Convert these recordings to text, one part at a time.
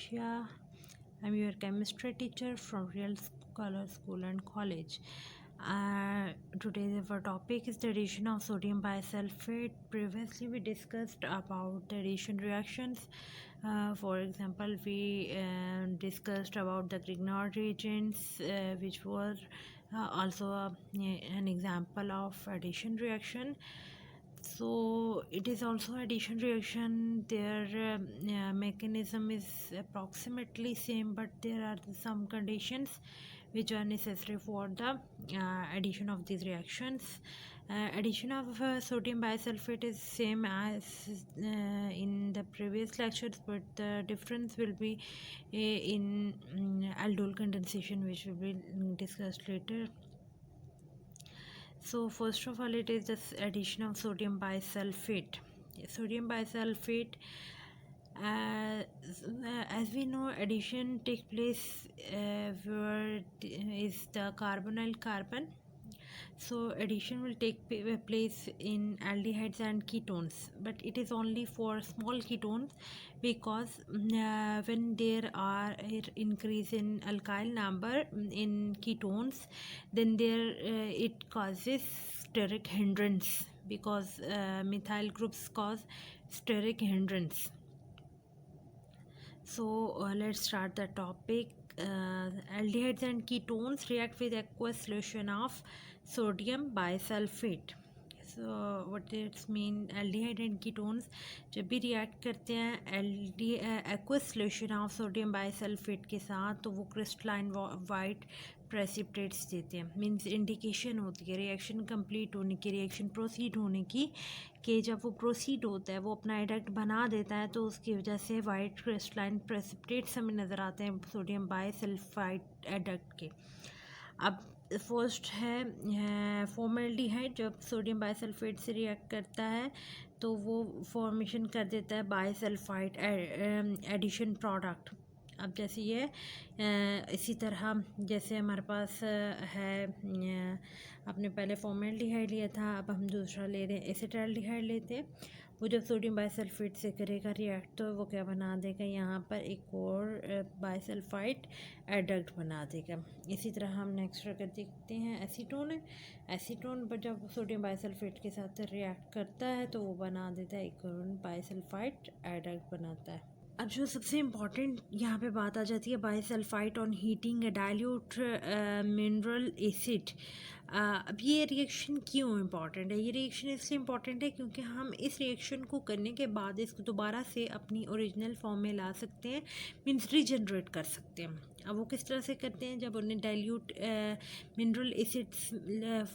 Asia. I'm your chemistry teacher from Real Scholar School and College. Today our topic is the addition of sodium bisulfate. Previously we discussed about the addition reactions. For example, we discussed about the Grignard reagents, which were also an example of addition reaction. So it is also addition reaction. Their mechanism is approximately same, but there are some conditions which are necessary for the addition of these reactions. Addition of sodium bisulfate is same as in the previous lectures, but the difference will be in aldol condensation, which will be discussed later. So first of all, it is the addition of sodium bisulfate. Sodium bisulfate, as we know, addition takes place where is the carbonyl carbon. So addition will take place in aldehydes and ketones, but it is only for small ketones, because when there are increase in alkyl number in ketones, then there it causes steric hindrance, because methyl groups cause steric hindrance. So let's start the topic. Aldehydes and ketones react with aqueous solution of sodium bisulfate. So what it mean, aldehyde and ketones जब भी react करते हैं aqueous solution of sodium bisulfate के साथ, तो वो crystalline white precipitates देते हैं. मीन्स इंडिकेशन होती है रिएक्शन कंप्लीट होने की, रिएक्शन प्रोसीड होने की, कि जब वो प्रोसीड होता है वो अपना एडक्ट बना देता है, तो उसकी वजह से वाइट क्रिस्टलाइन प्रेसिपिटेट्स हमें नज़र आते हैं सोडियम बाइसल्फाइड एडक्ट के. अब फर्स्ट है फॉर्मेल्डिहाइड. जब सोडियम बाइसल्फेट से रिएक्ट करता है तो वो फॉर्मेशन कर देता है बाइसल्फाइड एडिशन प्रोडक्ट. अब जैसे ये इसी तरह जैसे हमारे पास है, आपने पहले फॉर्मेल्डिहाइड लिया था, अब हम दूसरा ले रहे हैं एसिटाल्डिहाइड लेते हैं. वो जब सोडियम बाइसल्फेट से करेगा रिएक्ट, तो वो क्या बना देगा, यहाँ पर एक और बाइसल्फाइड एडक्ट बना देगा. इसी तरह हम नेक्स्ट अगर देखते हैं एसीटोन है. एसीटोन पर जब सोडियम बाइसल्फेट के साथ रिएक्ट करता है तो वो बना देता है एक और बाइसल्फाइड एडक्ट बनाता है. अब जो सबसे इम्पॉर्टेंट यहाँ पे बात आ जाती है, bisulphide on heating a dilute mineral acid. अब ये रिएक्शन क्यों इम्पॉर्टेंट है? ये रिएक्शन इसलिए इम्पॉर्टेंट है क्योंकि हम इस रिएक्शन को करने के बाद इसको दोबारा से अपनी ओरिजिनल फॉर्म में ला सकते हैं, मीन्स रीजनरेट कर सकते हैं. अब वो किस तरह से करते हैं? जब उन्हें dilute mineral acids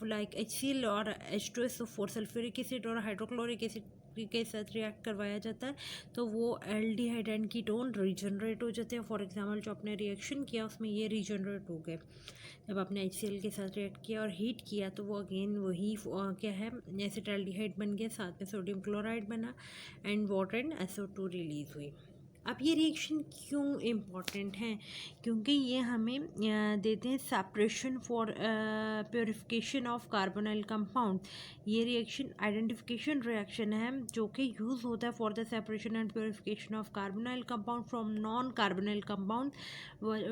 like HCl और H2SO4 सल्फ्यूरिक एसिड और हाइड्रोक्लोरिक एसिड के साथ रिएक्ट करवाया जाता है, तो वो एल्डिहाइड एंड कीटोन रीजनरेट हो जाते हैं. फॉर एग्जांपल जो आपने रिएक्शन किया उसमें ये रीजनरेट हो गए. जब आपने HCl के साथ रिएक्ट किया और हीट किया, तो वो अगेन वही क्या है, एसिटाल्डिहाइड बन गया, साथ में सोडियम क्लोराइड बना and water and SO2 release हुई. अब ये रिएक्शन क्यों इम्पॉर्टेंट हैं? क्योंकि ये हमें देते हैं separation for purification of carbonyl compound. ये रिएक्शन आइडेंटिफिकेशन रिएक्शन है जो कि यूज़ होता है for the separation and purification of carbonyl compound from non carbonyl compound,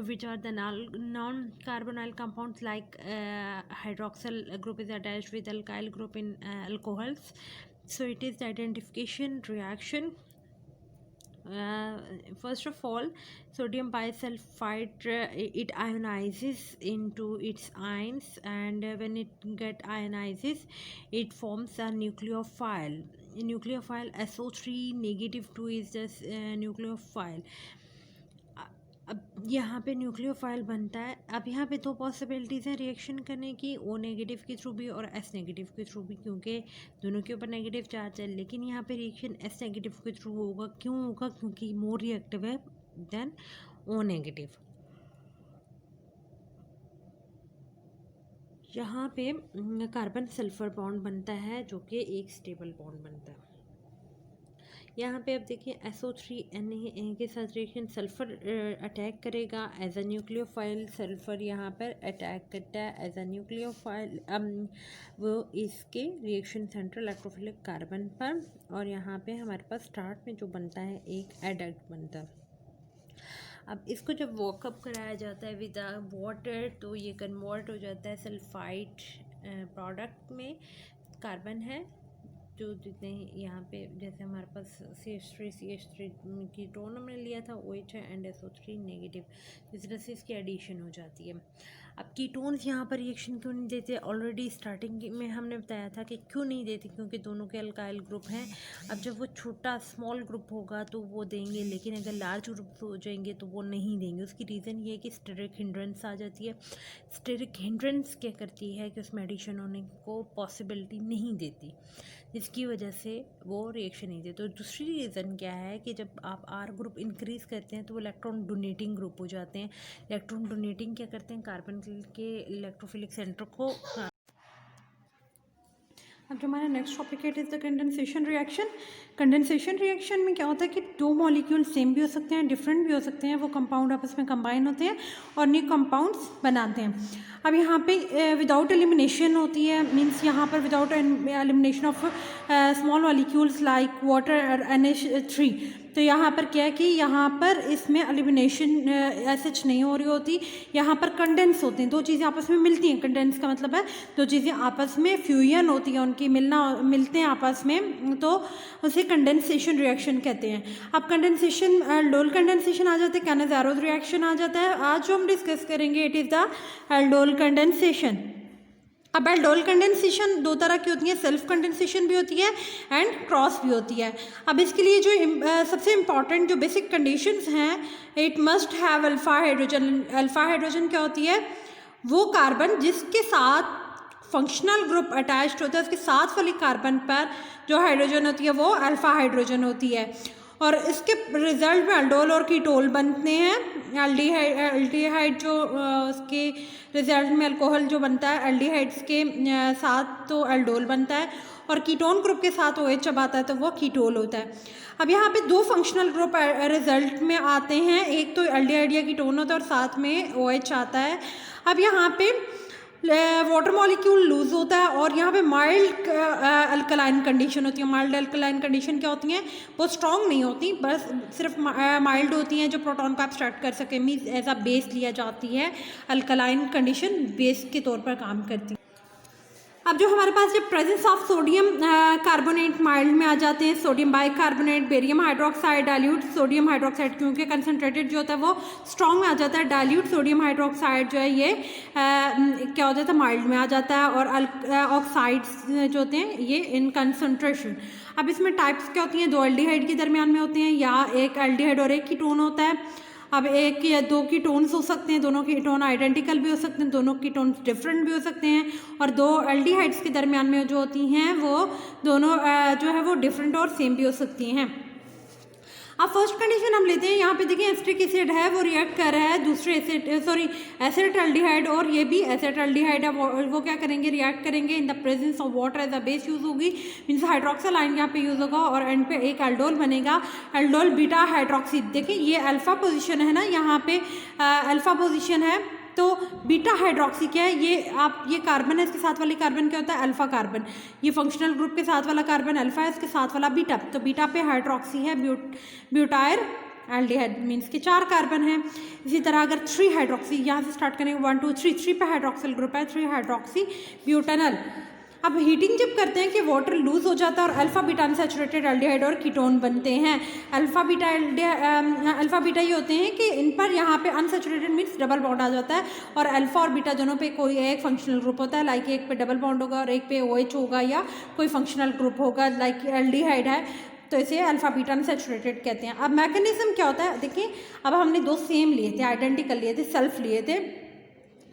which are the non carbonyl compounds like hydroxyl group is attached with alkyl group in alcohols. So it is the identification reaction. First of all, sodium bisulfite it ionizes into its ions, and when it get ionizes, it forms a nucleophile. SO3 negative 2 is the nucleophile. अब यहाँ पे nucleophile बनता है. अब यहाँ पे दो possibilities हैं रिएक्शन करने की, O नेगेटिव के थ्रू भी और S नेगेटिव के थ्रू भी, क्योंकि दोनों के ऊपर नेगेटिव चार्ज है. लेकिन यहाँ पे रिएक्शन S नेगेटिव के थ्रू होगा. क्यों होगा? क्योंकि मोर रिएक्टिव है देन O नेगेटिव. यहाँ पे कार्बन सल्फर बॉन्ड बनता है जो कि एक स्टेबल बॉन्ड बनता है. यहाँ पे अब देखिए SO3Na के साथ रिएक्शन सल्फ़र अटैक करेगा एज अ न्यूक्लियोफाइल. सल्फ़र यहाँ पर अटैक करता है एज अ न्यूक्लियोफाइल. वो इसके रिएक्शन सेंटर इलेक्ट्रोफिलिक कार्बन पर, और यहाँ पे हमारे पास स्टार्ट में जो बनता है एक एडक्ट बनता है. अब इसको जब वॉकअप कराया जाता है विद वाटर तो ये कन्वर्ट हो जाता है सल्फाइड प्रोडक्ट में। कार्बन है जो जितने यहाँ पे जैसे हमारे पास CH3 की टोन हमने लिया था, OH है एंड SO3 नेगेटिव, इस तरह से इसकी एडिशन हो जाती है। अब कीटोन्स यहाँ पर रिएक्शन क्यों नहीं देते? ऑलरेडी स्टार्टिंग में हमने बताया था कि क्यों नहीं देते, क्योंकि दोनों के अल्काइल ग्रुप हैं। अब जब वो छोटा स्मॉल ग्रुप होगा तो वो देंगे, लेकिन अगर लार्ज ग्रुप हो जाएंगे तो वो नहीं देंगे। उसकी रीज़न ये है कि स्टेरिक हिंड्रेंस आ जाती है। स्टेरिक हिंड्रेंस क्या करती है कि उसमें एडिशन होने को पॉसिबिलिटी नहीं देती, जिसकी वजह से वो रिएक्शन नहीं देते। तो दूसरी रीज़न क्या है कि जब आप R ग्रुप इंक्रीज़ करते हैं तो वो इलेक्ट्रॉन डोनेटिंग ग्रुप हो जाते हैं। इलेक्ट्रॉन डोनेटिंग क्या करते हैं? कार्बन के इलेक्ट्रोफिलिक सेंटर को। अब जो हमारा नेक्स्ट टॉपिक है it is the condensation reaction. Condensation reaction में क्या होता है कि दो मॉलिक्यूल सेम भी हो सकते हैं, डिफरेंट भी हो सकते हैं, वो कंपाउंड आपस में कंबाइन होते हैं और न्यू कंपाउंड्स बनाते हैं। अब यहाँ पे विदाउट एलिमिनेशन होती है, मींस यहाँ पर without elimination of small molecules like water NH3। तो यहाँ पर क्या है कि यहाँ पर इसमें एलिमिनेशन ऐसे नहीं हो रही होती, यहाँ पर कंडेंस होते हैं, दो चीज़ें आपस में मिलती हैं। कंडेंस का मतलब है दो चीज़ें आपस में फ्यूजन होती है, उनकी मिलते हैं आपस में, तो उसे कंडेंसेशन रिएक्शन कहते हैं। अब कंडेंसेशन एल्डोल कंडेंसेशन आ जाता है, कैनाज़ारोस रिएक्शन आ जाता है। आज जो हम डिस्कस करेंगे it is the aldol condensation. अब एल्डोल कंडेंसेशन दो तरह की होती है, सेल्फ कंडेंसेशन भी होती है एंड क्रॉस भी होती है। अब इसके लिए जो सबसे इम्पॉर्टेंट जो बेसिक कंडीशंस हैं, it must have alpha hydrogen. Alpha hydrogen क्या होती है? वो कार्बन जिसके साथ फंक्शनल ग्रुप अटैच्ड होता है, उसके साथ वाली कार्बन पर जो हाइड्रोजन होती है वो अल्फा हाइड्रोजन होती है, और इसके रिजल्ट में एल्डोल और कीटोल बनते हैं। एल्डिहाइड जो उसके रिजल्ट में अल्कोहल जो बनता है एल्डिहाइड्स के साथ तो एल्डोल बनता है, और कीटोन ग्रुप के साथ OH जब आता है तो वो कीटोल होता है। अब यहाँ पे दो फंक्शनल ग्रुप रिजल्ट में आते हैं, एक तो एल्डिहाइड या कीटोन होता है और साथ में OH आता है। अब यहाँ पे वाटर मॉलिक्यूल लूज होता है और यहाँ पे माइल्ड अल्कलाइन कंडीशन होती है। माइल्ड अल्कलाइन कंडीशन क्या होती हैं? वो स्ट्रॉन्ग नहीं होती, बस सिर्फ माइल्ड होती हैं जो प्रोटॉन को एब्स्ट्रैक्ट कर सके, मीन्स एज अ बेस लिया जाती है। अल्कलाइन कंडीशन बेस के तौर पर काम करती है। अब जो हमारे पास जब presence of sodium carbonate mild में आ जाते हैं, sodium bicarbonate, barium hydroxide, dilute sodium hydroxide, क्योंकि कंसनट्रेटेड जो होता है वो स्ट्रॉन्ग में आ जाता है। डाइल्यूट सोडियम हाइड्रोक्साइड जो है ये क्या हो जाता है? माइल्ड में आ जाता है। और ऑक्साइड्स जो होते हैं ये इन कंसनट्रेशन। अब इसमें टाइप्स क्या होती हैं? दो एल्डिहाइड के दरमियान में होते हैं, या एक एल्डिहाइड और एक कीटोन होता है। अब एक या दो कीटोन्स हो सकते हैं, दोनों कीटोन आइडेंटिकल भी हो सकते हैं, दोनों कीटोन्स डिफरेंट भी हो सकते हैं, और दो एल्डिहाइड्स के दरमियान में जो होती हैं वो दोनों जो है वो डिफरेंट और सेम भी हो सकती हैं। अब फर्स्ट कंडीशन हम लेते हैं, यहाँ पे देखिए एसिटिक एसिड है वो रिएक्ट कर रहा है दूसरे एसिटेल्डिहाइड, और ये भी एसिटेल्डिहाइड है, वो क्या करेंगे? रिएक्ट करेंगे in the presence of water as a base use होगी, मीन्स हाइड्रोक्सिल आयन यहाँ पे यूज होगा, और एंड पे एक एल्डोल बनेगा, एल्डोल बीटा हाइड्रोक्सी। देखिए ये अल्फा पोजिशन है ना, यहाँ पे अल्फा पोजिशन है, तो बीटा हाइड्रोक्सी क्या है? ये कार्बन है, इसके साथ वाली कार्बन क्या होता है? Alpha carbon. ये फंक्शनल ग्रुप के साथ वाला कार्बन अल्फा है, इसके साथ वाला बीटा, तो बीटा पे हाइड्रोक्सी है, ब्यूटाइल एल्डिहाइड, मीन्स के 4 कार्बन है। इसी तरह अगर 3 हाइड्रोक्सी, यहाँ से स्टार्ट करेंगे 1 2 3 पे हाइड्रोक्सिल ग्रुप है, 3 हाइड्रोक्सी ब्यूटेनल। अब हीटिंग जब करते हैं कि वाटर लूज हो जाता है और अल्फा बीटा अनसैचुरेटेड एल्डिहाइड और कीटोन बनते हैं। अल्फा बीटा ये होते हैं कि इन पर यहाँ पे अनसैचुरेटेड मीन्स डबल बॉन्ड आ जाता है, और अल्फा और बीटा दोनों पे कोई एक फंक्शनल ग्रुप होता है, लाइक एक पे डबल बॉन्ड होगा और एक पे OH होगा, या कोई फंक्शनल ग्रुप होगा लाइक एल्डिहाइड है, तो इसे अल्फा बीटा अनसैचुरेटेड कहते हैं। अब मैकेनिज्म क्या होता है? देखिए अब हमने दो सेम लिए थे, आइडेंटिकल लिए थे, सेल्फ लिए थे,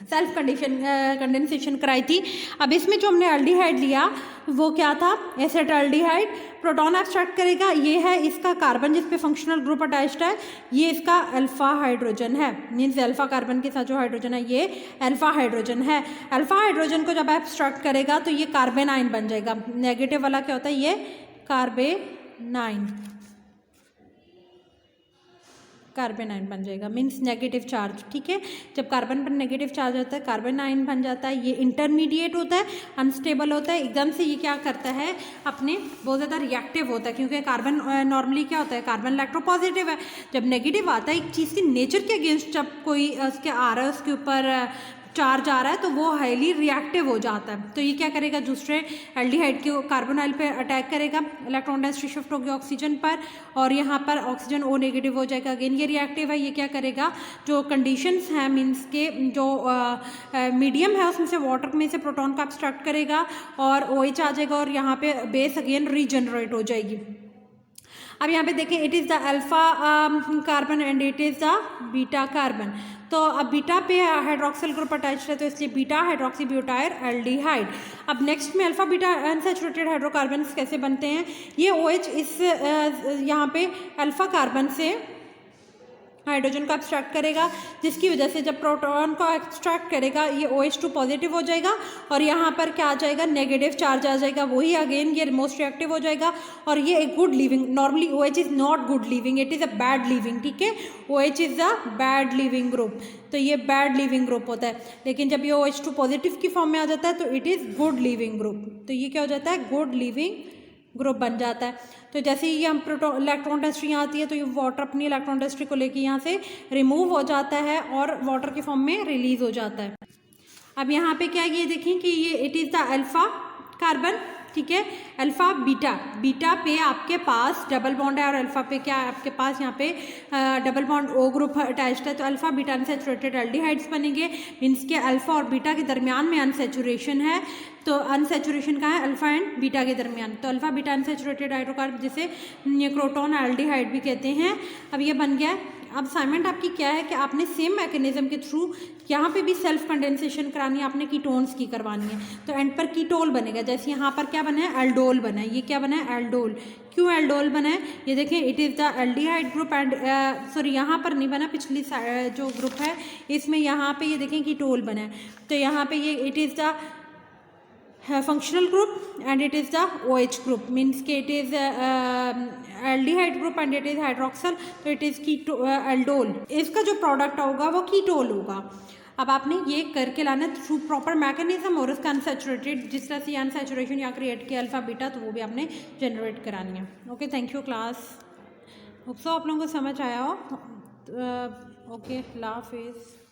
सेल्फ कंडेंसेशन कराई थी। अब इसमें जो हमने एल्डिहाइड लिया वो क्या था? एसिटाल्डिहाइड। प्रोटॉन एब्स्ट्रैक्ट करेगा, ये है इसका कार्बन जिस पे फंक्शनल ग्रुप अटैच्ड है, ये इसका अल्फा हाइड्रोजन है, मीन्स अल्फा कार्बन के साथ जो हाइड्रोजन है ये अल्फा हाइड्रोजन है। अल्फा हाइड्रोजन को जब एब्स्ट्रैक्ट करेगा तो ये कार्बेनाइन बन जाएगा। नेगेटिव वाला क्या होता है? ये कार्बेनाइन। कार्बन आयन बन जाएगा, मीन्स नेगेटिव चार्ज। ठीक है, जब कार्बन पर नेगेटिव चार्ज होता है कार्बन आयन बन जाता है। ये इंटरमीडिएट होता है, अनस्टेबल होता है, एकदम से ये क्या करता है अपने बहुत ज़्यादा रिएक्टिव होता है, क्योंकि कार्बन नॉर्मली क्या होता है, कार्बन इलेक्ट्रोपॉजिटिव है। जब नेगेटिव आता है एक चीज़ की नेचर के अगेंस्ट, जब कोई उसके आ रहा है उसके ऊपर चार्ज आ रहा है तो वो हाईली रिएक्टिव हो जाता है। तो ये क्या करेगा, दूसरे एल्डिहाइड के कार्बोनाइल पे अटैक करेगा, इलेक्ट्रॉन डेंसिटी शिफ्ट होगी ऑक्सीजन पर, और यहाँ पर ऑक्सीजन ओ नेगेटिव हो जाएगा। अगेन ये रिएक्टिव है, ये क्या करेगा, जो कंडीशंस हैं मीन्स के जो मीडियम है उसमें से वाटर में से प्रोटॉन का एब्स्ट्रैक्ट करेगा और OH आ जाएगा और यहाँ पे बेस अगेन रीजनरेट हो जाएगी। अब यहाँ पे देखें, it is the alpha carbon and it is the beta carbon. तो अब बीटा पे हाइड्रोक्सिल ग्रुप अटैच्ड है तो इसलिए बीटा हाइड्रोक्सी ब्यूटाइल एल्डिहाइड। अब नेक्स्ट में अल्फा बीटा अनसैचुरेटेड हाइड्रोकार्बन्स कैसे बनते हैं, ये OH इस यहाँ पे अल्फा कार्बन से हाइड्रोजन को एक्सट्रैक्ट करेगा, जिसकी वजह से जब प्रोटॉन को एक्सट्रैक्ट करेगा ये OH2 पॉजिटिव हो जाएगा और यहाँ पर क्या आ जाएगा, नेगेटिव चार्ज आ जाएगा। वही अगेन ये मोस्ट रिएक्टिव हो जाएगा और ये एक good living, normally OH is not good living, it is a bad living. ठीक है, OH is a bad leaving group, तो ये बैड लिविंग ग्रुप होता है। लेकिन जब ये OH2 पॉजिटिव की फॉर्म में आ जाता है तो it is good leaving group, तो ये क्या हो जाता है, गुड लिविंग ग्रुप बन जाता है। तो जैसे ही हम इलेक्ट्रॉन डेंसिटी यहाँ आती है तो ये वाटर अपनी इलेक्ट्रॉन डेंसिटी को लेके यहाँ से रिमूव हो जाता है और वाटर के फॉर्म में रिलीज हो जाता है। अब यहाँ पे क्या ये देखें कि ये it is the alpha carbon. ठीक है, अल्फा बीटा, बीटा पे आपके पास डबल बॉन्ड है और अल्फा पे क्या है आपके पास यहाँ पे double bond O group attached है, तो अल्फा बीटा अनसैचुरेटेड एल्डिहाइड्स बनेंगे। मीन्स के अल्फा और बीटा के दरमियान में अनसैचुरेशन है, तो अनसैचुरेशन का है अल्फा एंड बीटा के दरमियान, तो अल्फा बीटा अनसैचुरेटेड हाइड्रोकार्बन जिसे क्रोटोन एल्डिहाइड भी कहते हैं। अब ये बन गया है। अब असाइनमेंट आपकी क्या है कि आपने सेम मैकेनिज्म के थ्रू यहाँ पे भी सेल्फ कंडेंसेशन करानी है, आपने कीटोन्स की करवानी है। तो एंड पर कीटोल बनेगा, जैसे यहाँ पर क्या बना है, एल्डोल बना है। ये क्या बना है, एल्डोल। क्यों एल्डोल बना है, ये देखें, it is the aldehyde group and sorry यहाँ पर नहीं बना, पिछली जो ग्रुप है इसमें यहाँ पे ये देखें कीटोल बना है, तो यहाँ पे ये it is the functional group and it is the OH group, means कि it is aldehyde group and it is hydroxyl, तो it is aldol। इसका जो प्रोडक्ट होगा वो कीटोल होगा। अब आपने ये करके लाना थ्रू प्रॉपर मैकेनिज्म और उसका अनसैचुरेटेड, जिस तरह से अनसैचुरेशन या क्रिएट किया अल्फा बीटा, तो वो भी आपने जनरेट करानी है। Okay, thank you class, hope so आप लोगों को समझ आया हो। ओके, अल्लाह हाफिज़।